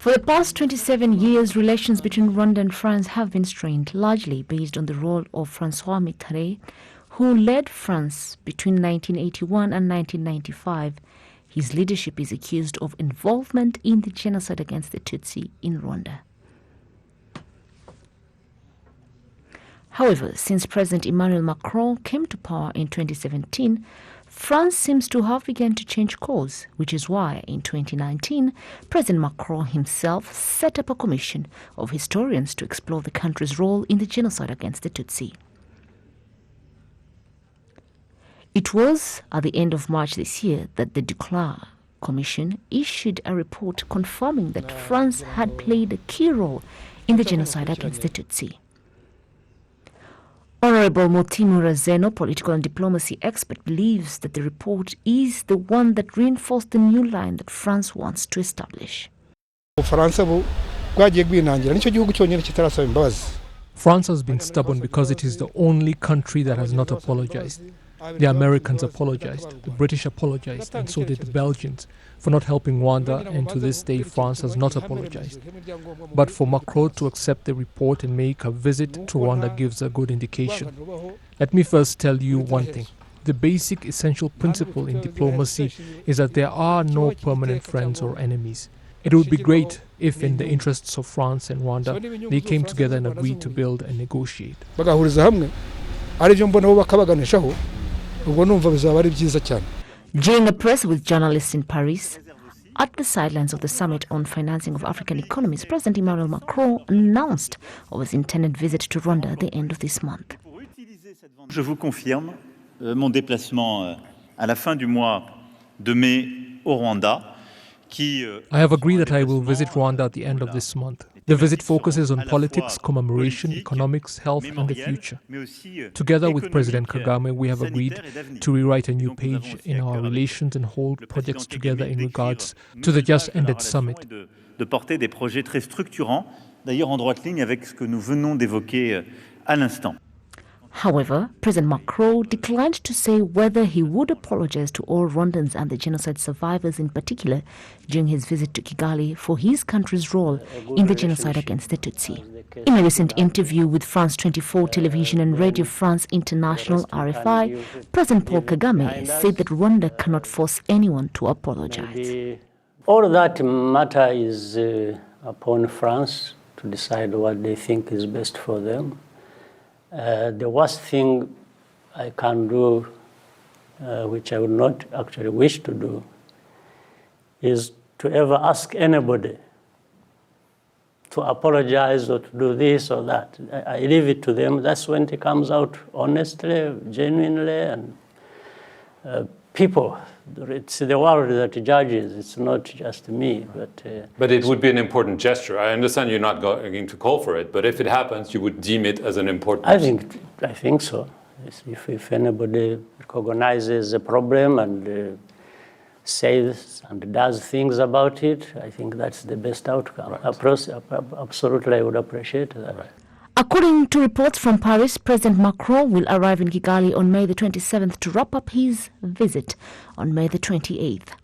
For the past 27 years, relations between Rwanda and France have been strained, largely based on the role of François Mitterrand, who led France between 1981 and 1995. His leadership is accused of involvement in the genocide against the Tutsi in Rwanda. However, since President Emmanuel Macron came to power in 2017, France seems to have begun to change course, which is why in 2019, President Macron himself set up a commission of historians to explore the country's role in the genocide against the Tutsi. It was at the end of March this year that the Duclair Commission issued a report confirming that France had played a key role in the genocide against the Tutsi. Honorable Mutimura Zeno, political and diplomacy expert, believes that the report is the one that reinforced the new line that France wants to establish. France has been stubborn because it is the only country that has not apologized. The Americans apologized, the British apologized, and so did the Belgians for not helping Rwanda, and to this day France has not apologized. But for Macron to accept the report and make a visit to Rwanda gives a good indication. Let me first tell you one thing. The basic essential principle in diplomacy is that there are no permanent friends or enemies. It would be great if, in the interests of France and Rwanda, they came together and agreed to build and negotiate. During a press with journalists in Paris, at the sidelines of the Summit on Financing of African Economies, President Emmanuel Macron announced of his intended visit to Rwanda at the end of this month. Je vous confirme mon déplacement à la fin du mois de mai au Rwanda. I have agreed that I will visit Rwanda at the end of this month. The visit focuses on politics, commemoration, economics, health and the future. Together with President Kagame, we have agreed to rewrite a new page in our relations and hold projects together in regards to the just ended summit. De porter des projets très structurants, d'ailleurs en droite ligne avec ce que nous venons d'évoquer à l'instant. However, President Macron declined to say whether he would apologize to all Rwandans and the genocide survivors in particular during his visit to Kigali for his country's role in the genocide against the Tutsi. In a recent interview with France 24 Television and Radio France International RFI, President Paul Kagame said that Rwanda cannot force anyone to apologize. All that matter is upon France to decide what they think is best for them. The worst thing I can do, which I would not actually wish to do, is to ever ask anybody to apologize or to do this or that. I leave it to them. That's when it comes out honestly, genuinely, and people. It's the world that judges. It's not just me. But it would be an important gesture. I understand you're not going to call for it, but if it happens, you would deem it as an important. I think so. If anybody recognizes the problem and says and does things about it, I think that's the best outcome. Right. Absolutely, I would appreciate that. Right. According to reports from Paris, President Macron will arrive in Kigali on May the 27th to wrap up his visit on May the 28th.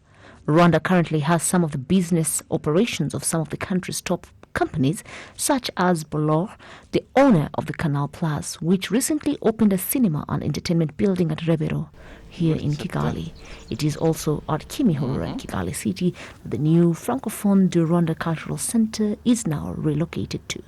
Rwanda currently has some of the business operations of some of the country's top companies, such as Bolor, the owner of the Canal Plus, which recently opened a cinema and entertainment building at Rebero here in Kigali. It is also at Kimihurura, Kigali City, that the new Francophone de Rwanda Cultural Center is now relocated to.